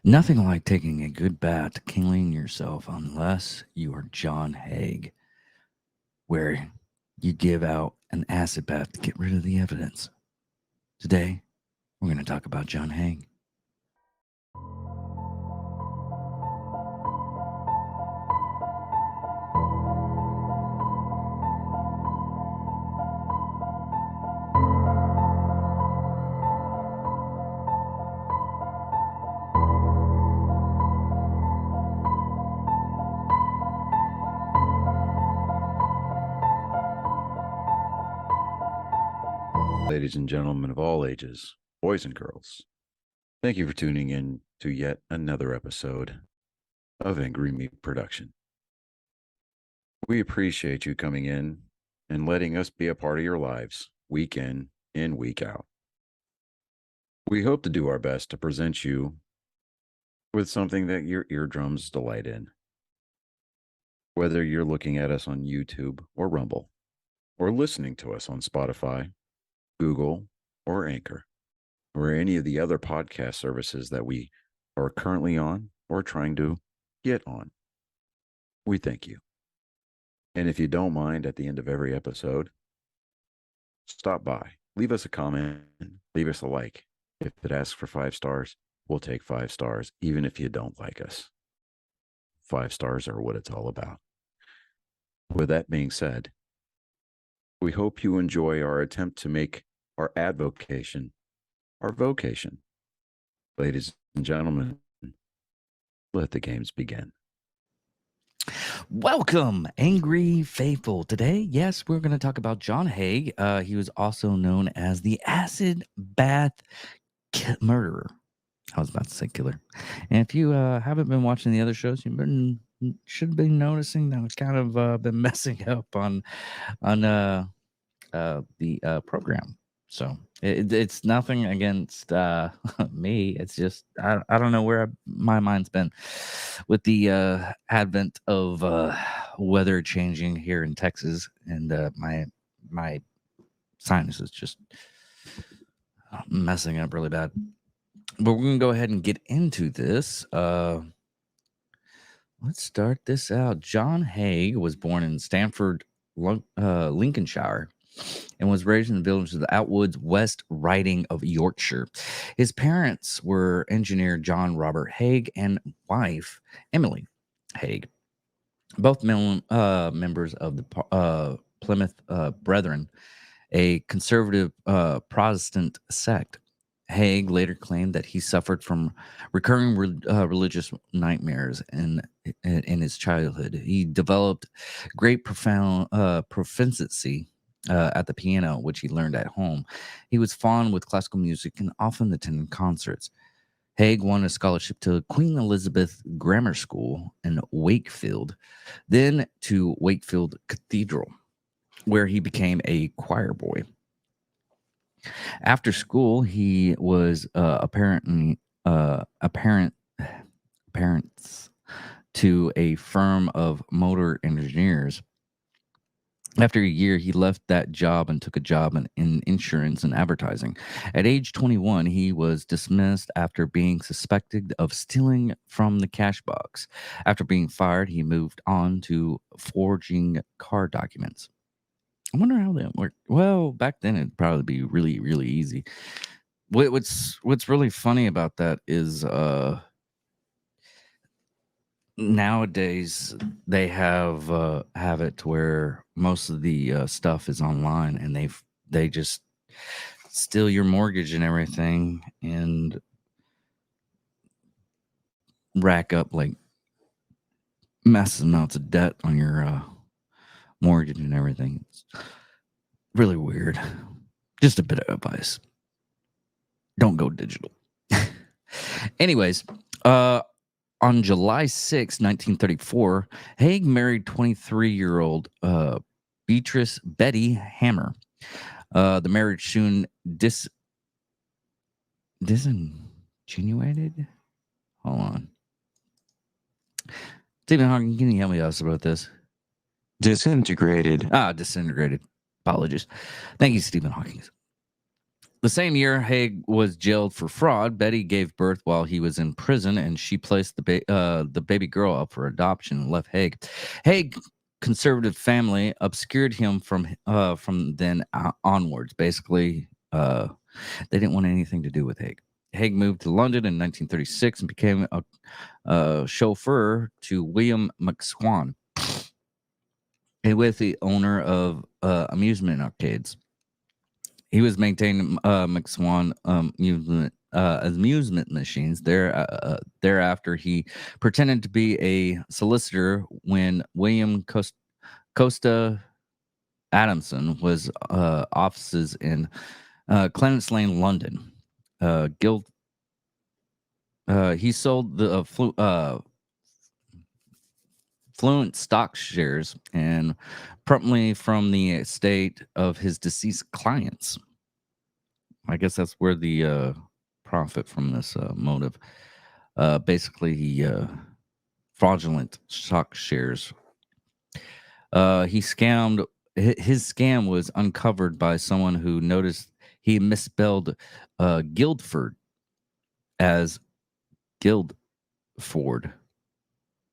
Nothing like taking a good bath to clean yourself unless you are John Haigh, where you give out an acid bath to get rid of the evidence. Today, we're going to talk about John Haigh. Ladies and gentlemen of all ages, boys and girls, thank you for tuning in to yet another episode of Angry Meat Production. We appreciate you coming in and letting us be a part of your lives week in and week out. We hope to do our best to present you with something that your eardrums delight in. Whether you're looking at us on YouTube or Rumble, or listening to us on Spotify, Google, or Anchor, or any of the other podcast services that we are currently on or trying to get on. We thank you. And if you don't mind, at the end of every episode, stop by, leave us a comment, leave us a like. If it asks for 5 stars, we'll take 5 stars, even if you don't like us. 5 stars are what it's all about. With that being said, we hope you enjoy our attempt to make our advocation our vocation. Ladies and gentlemen, let the games begin. Welcome, Angry Faithful. Today, yes, we're going to talk about John Haigh. He was also known as the acid bath murderer. I was about to say killer. And if you haven't been watching the other shows, should be noticing that I've kind of been messing up on the program. So it's nothing against me. It's just I don't know where my mind's been with the advent of weather changing here in Texas, and my sinus is just messing up really bad. But we're gonna go ahead and get into this. Let's start this out. John Haigh was born in Stamford, Lincolnshire, and was raised in the village of the Outwoods, West Riding of Yorkshire. His parents were engineer John Robert Haigh and wife Emily Haigh, both members of the Plymouth Brethren, a conservative Protestant sect. Haigh later claimed that he suffered from recurring religious nightmares in his childhood. He developed great proficiency at the piano, which he learned at home. He was fond with classical music and often attended concerts. Haigh won a scholarship to Queen Elizabeth Grammar School in Wakefield, then to Wakefield Cathedral, where he became a choir boy. After school, he was apparents to a firm of motor engineers. After a year, he left that job and took a job in insurance and advertising. At age 21, he was dismissed after being suspected of stealing from the cash box. After being fired, he moved on to forging car documents. I wonder how that worked. Well, back then it'd probably be really, really easy. What's really funny about that is nowadays they have it to where most of the stuff is online, and they just steal your mortgage and everything and rack up like massive amounts of debt on your mortgage and everything. It's really weird. Just a bit of advice: don't go digital. Anyways, on July 6, 1934, Haigh married 23-year-old Beatrice Betty Hammer. The marriage soon disingenuated. Hold on. Stephen Hawking, can you help me out about this? Disintegrated. Disintegrated. Apologies. Thank you, Stephen Hawking. The same year Haigh was jailed for fraud, Betty gave birth while he was in prison, and she placed the baby girl up for adoption and left Haigh. Haigh conservative family obscured him from then onwards. Basically, they didn't want anything to do with Haigh. Haigh moved to London in 1936 and became a chauffeur to William McSwan, with the owner of amusement arcades. He was maintaining McSwan amusement machines. Thereafter, he pretended to be a solicitor when William Costa Adamson was offices in Clarence Lane, London. Guild. He sold the fluent stock shares and promptly from the estate of his deceased clients. I guess that's where the profit from this motive. Basically, fraudulent stock shares. He scammed. His scam was uncovered by someone who noticed he misspelled Guildford as Guildford.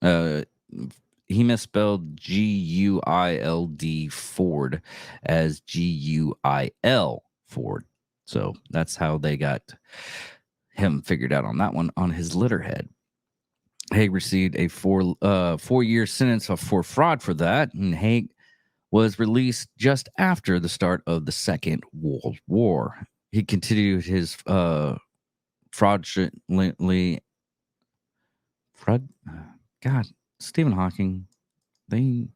Uh, he misspelled Guild Ford as Guil Ford. So that's how they got him figured out on that one on his letterhead. Haigh received a 4-year sentence for fraud for that, and Haigh was released just after the start of the Second World War. He continued his fraudulently fraud. God, Stephen Hawking. They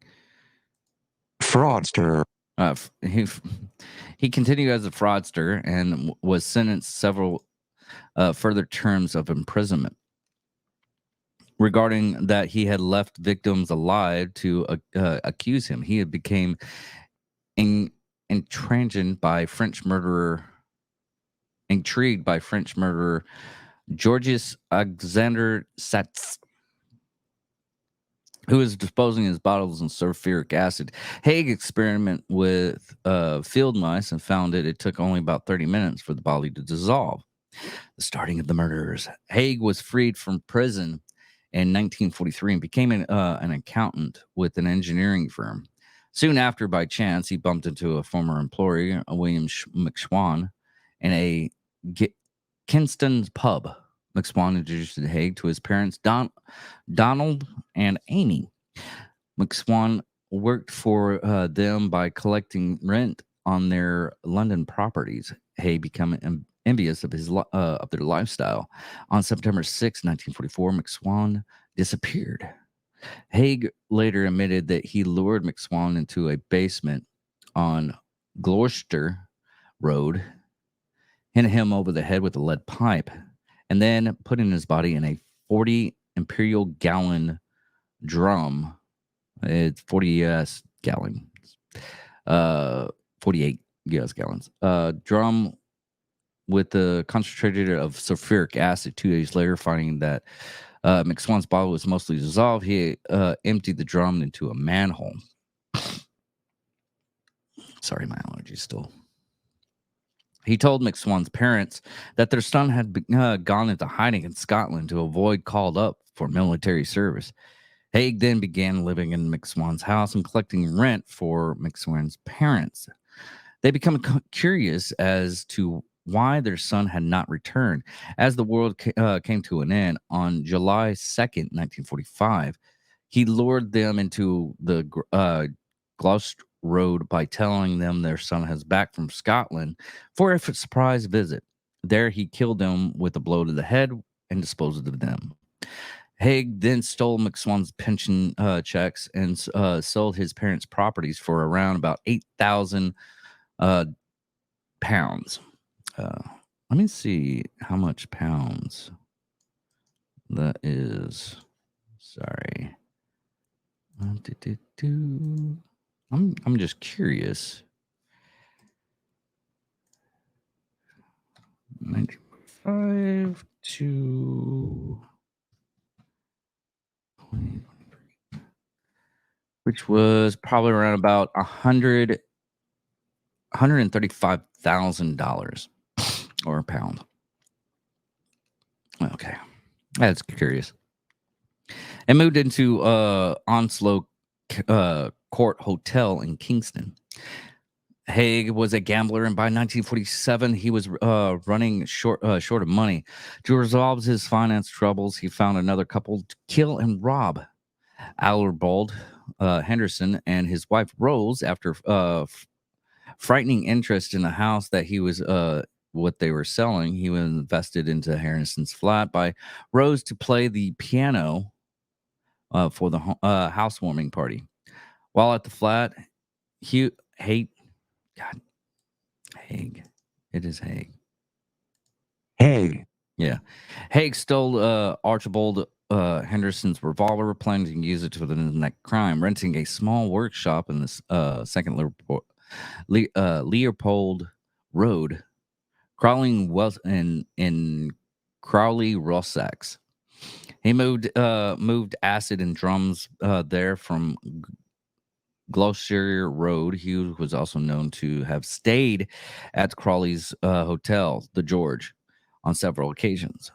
Fraudster. uh, he continued as a fraudster and was sentenced several further terms of imprisonment. Regarding that he had left victims alive to accuse him, he had became intrigued by French murderer Georges Alexander Satz, who was disposing his bottles in sulfuric acid. Haigh experimented with field mice and found it took only about 30 minutes for the body to dissolve. The starting of the murders. Haigh was freed from prison in 1943 and became an accountant with an engineering firm. Soon after, by chance, he bumped into a former employee, William McSwan, in a Kinston's pub. McSwan introduced Haigh to his parents, Donald and Amy. McSwan worked for them by collecting rent on their London properties. Haigh became envious of their lifestyle. On September 6, 1944, McSwan disappeared. Haigh later admitted that he lured McSwan into a basement on Gloucester Road, hit him over the head with a lead pipe, and then putting his body in a 40 imperial gallon drum. It's 40 US gallons. 48 US gallons. Drum with the concentrated of sulfuric acid. 2 days later, finding that McSwan's bottle was mostly dissolved, he emptied the drum into a manhole. Sorry, my allergies still. He told McSwan's parents that their son had gone into hiding in Scotland to avoid called up for military service. Haigh then began living in McSwan's house and collecting rent for McSwan's parents. They become curious as to why their son had not returned. As the world came to an end on July 2nd, 1945, he lured them into the Gloucester Road by telling them their son has back from Scotland for a surprise visit. There he killed them with a blow to the head and disposed of them. Haigh then stole McSwan's pension checks and sold his parents' properties for around about 8,000 pounds. Let me see how much pounds that is. Sorry. I'm just curious. 1945 to 2023, which was probably around about $135,000. or a pound? Okay. That's curious. And moved into Onslow Court Hotel in Kingston. Haigh was a gambler, and by 1947, he was running short of money. To resolve his finance troubles, he found another couple to kill and rob. Allerbald Henderson and his wife Rose, after frightening interest in a house that he was what they were selling, he was invested into Henderson's flat by Rose to play the piano for the housewarming party. While at the flat, Hugh hate God Haigh. It is Haigh. Hey. Yeah. Haigh stole Archibald Henderson's revolver, planning to use it for the next crime, renting a small workshop in this second Leopold Road, crawling Wells in Crowley, Rossex. He moved acid and drums there from Gloucester Road. He was also known to have stayed at Crawley's hotel, the George, on several occasions.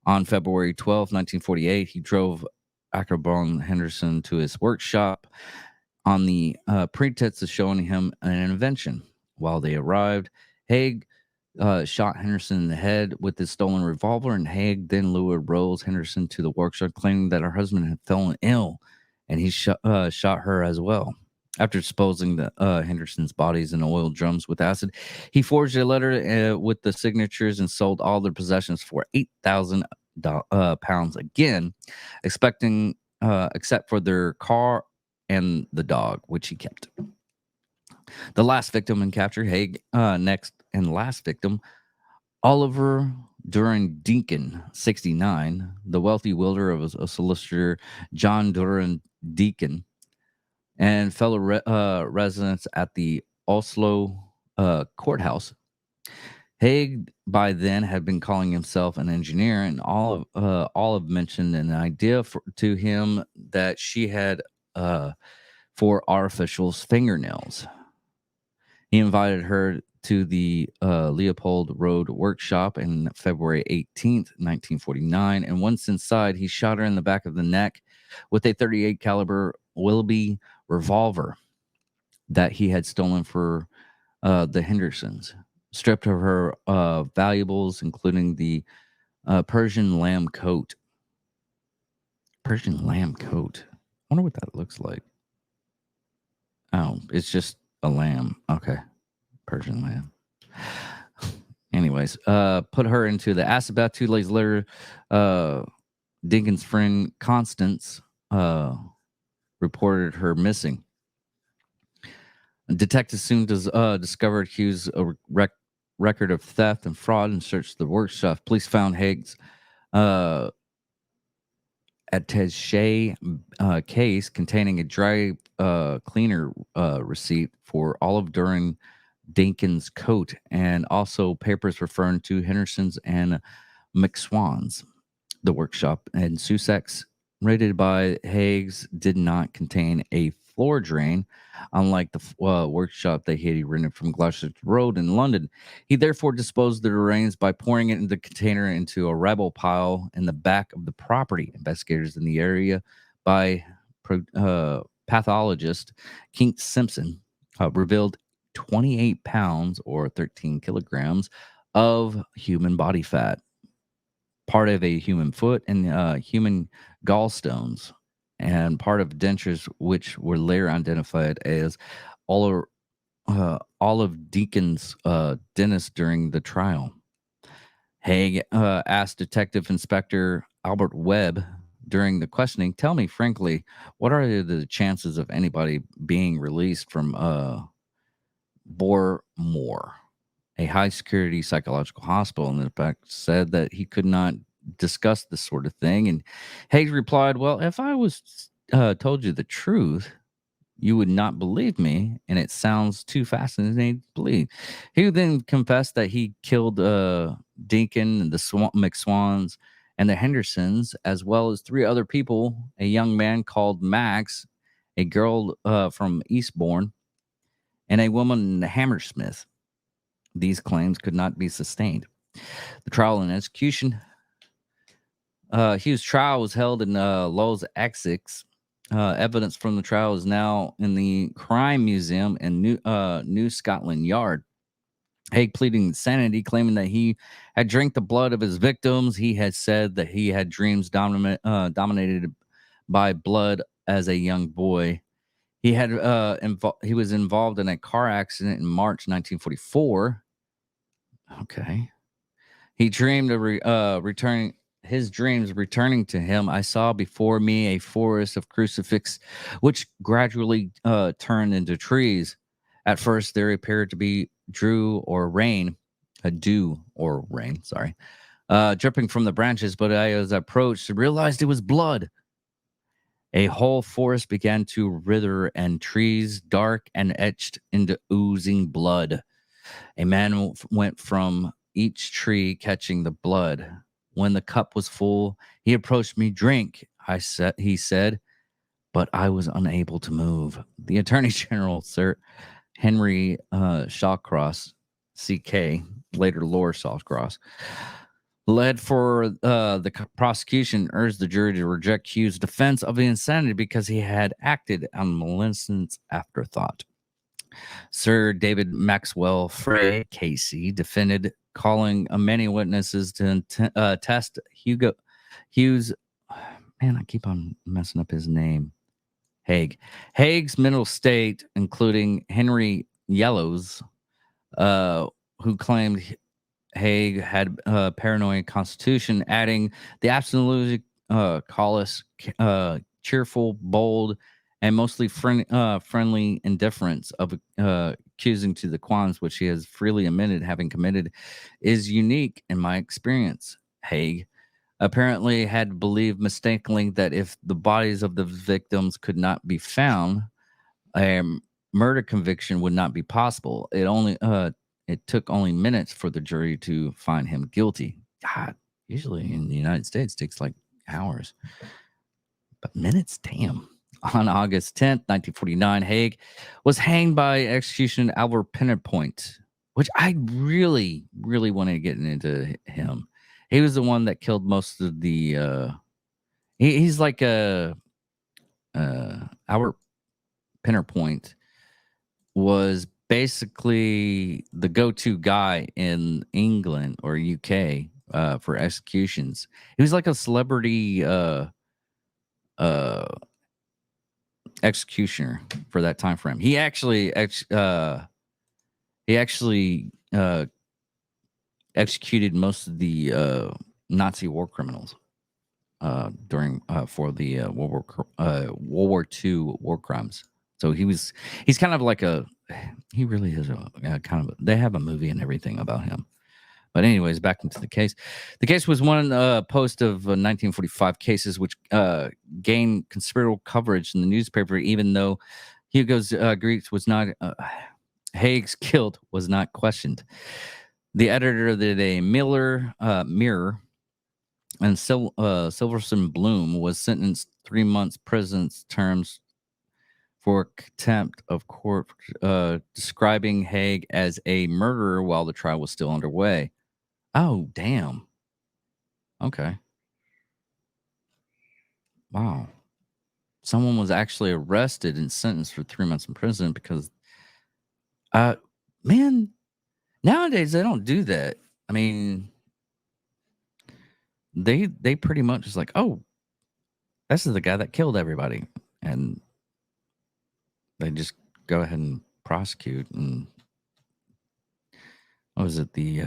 On February 12th, 1948, he drove Ackerbone Henderson to his workshop on the pretext of showing him an invention. While they arrived, Haigh shot Henderson in the head with his stolen revolver, and Haigh then lured Rose Henderson to the workshop, claiming that her husband had fallen ill, and he shot her as well. After disposing the Henderson's bodies in oil drums with acid, he forged a letter with the signatures and sold all their possessions for £8,000 again, expecting except for their car and the dog, which he kept. The last victim in capture, Haigh, next and last victim, Oliver Duran Deacon, 69, the wealthy wielder of a solicitor, John Duran Deacon, and fellow residents at the Oslo courthouse. Haigh, by then, had been calling himself an engineer, and Olive mentioned an idea to him that she had for artificial fingernails. He invited her to the Leopold Road workshop on February 18th, 1949, and once inside, he shot her in the back of the neck with a 38 caliber Willoughby revolver that he had stolen for the Hendersons, stripped of her valuables, including the Persian lamb coat. Persian lamb coat. I wonder what that looks like. Oh, it's just a lamb. Okay. Persian lamb. Anyways, put her into the acid bath. 2 days later, Dinkin's friend Constance reported her missing. Detectives soon discovered Hugh's record of theft and fraud and searched the workshop. Police found Haigh's attaché case containing a dry cleaner receipt for Olive Duran Dinkin's coat, and also papers referring to Henderson's and McSwan's. The workshop in Sussex, rated by Haigh's, did not contain a floor drain, unlike the workshop that he had rented from Gloucester Road in London. He therefore disposed of the drains by pouring it in the container into a rubble pile in the back of the property. Investigators in the area, by pathologist Keith Simpson, revealed 28 pounds or 13 kilograms of human body fat, part of a human foot, and human gallstones, and part of dentures, which were later identified as Olive Deacon's dentist during the trial. Haigh asked Detective Inspector Albert Webb during the questioning, "Tell me frankly, what are the chances of anybody being released from Bournemore, a high security psychological hospital?" And in fact said that he could not discuss this sort of thing. And Haigh replied, "Well, if I was told you the truth, you would not believe me, and it sounds too fascinating to believe." He then confessed that he killed Deacon and the McSwans and the Hendersons, as well as 3 other people, a young man called Max, a girl from Eastbourne, and a woman, Hammersmith. These claims could not be sustained. The trial and execution. Hugh's trial was held in Lowes, Essex. Evidence from the trial is now in the Crime Museum in New Scotland Yard. Haigh pleading insanity, claiming that he had drank the blood of his victims. He had said that he had dreams dominated by blood as a young boy. He was involved in a car accident in March 1944. Okay. He dreamed of returning his dreams returning to him. I saw before me a forest of crucifix, which gradually turned into trees. At first, there appeared to be dew or rain, sorry, dripping from the branches. But as I approached, I realized it was blood. A whole forest began to wither, and trees dark and etched into oozing blood. A man went from each tree catching the blood. When the cup was full, he approached me. Drink, he said, but I was unable to move. The Attorney General, Sir Henry Shawcross, CK, later Lord Shawcross, led for the prosecution, urged the jury to reject Hugh's defense of the insanity because he had acted on malignant afterthought. Sir David Maxwell Frey Casey defended, calling many witnesses to test Hughes. Man, I keep on messing up his name. Haig's mental state, including Henry Yellows, who claimed Haigh had a paranoid constitution, adding the absolutely callous, cheerful, bold, and mostly friendly indifference of accusing to the crimes which he has freely admitted having committed is unique in my experience. Haigh apparently had believed mistakenly that if the bodies of the victims could not be found, a murder conviction would not be possible. It took only minutes for the jury to find him guilty. God, usually in the United States it takes like hours, but minutes, damn. On August 10th, 1949, Haigh was hanged by execution at Albert Point, which I really, really wanted to get into him. He was the one that killed most of the. He's like a Albert Point was basically the go-to guy in England or UK for executions. He was like a celebrity uh, executioner for that time frame. He actually executed most of the Nazi war criminals during for the World War II war crimes. So he's kind of like he really is a kind of they have a movie and everything about him. But anyways, back into the case. The case was one post of 1945 cases which gained considerable coverage in the newspaper, even though Hugo's Greeks was not Haig's guilt was not questioned. The editor of the day, Mirror, and Silverson Bloom was sentenced 3 months prison terms for contempt of court, describing Haigh as a murderer while the trial was still underway. Oh, damn. Okay. Wow. Someone was actually arrested and sentenced for 3 months in prison because, uh, man, nowadays they don't do that. I mean, they pretty much is like, oh, this is the guy that killed everybody, and they just go ahead and prosecute. And what was it, the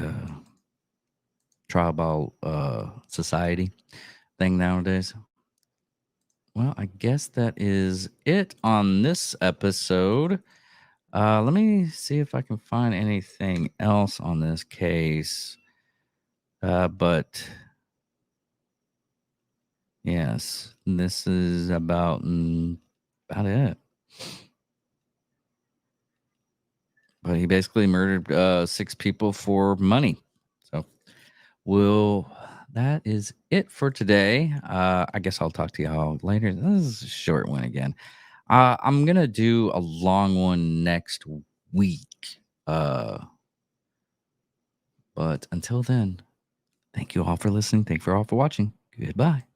tribal society thing nowadays? Well, I guess that is it on this episode. Let me see if I can find anything else on this case. But yes, this is about it. But he basically murdered 6 people for money. So, that is it for today. I guess I'll talk to y'all later. This is a short one again. I'm gonna do a long one next week. But until then, thank you all for listening. Thank you all for watching. Goodbye.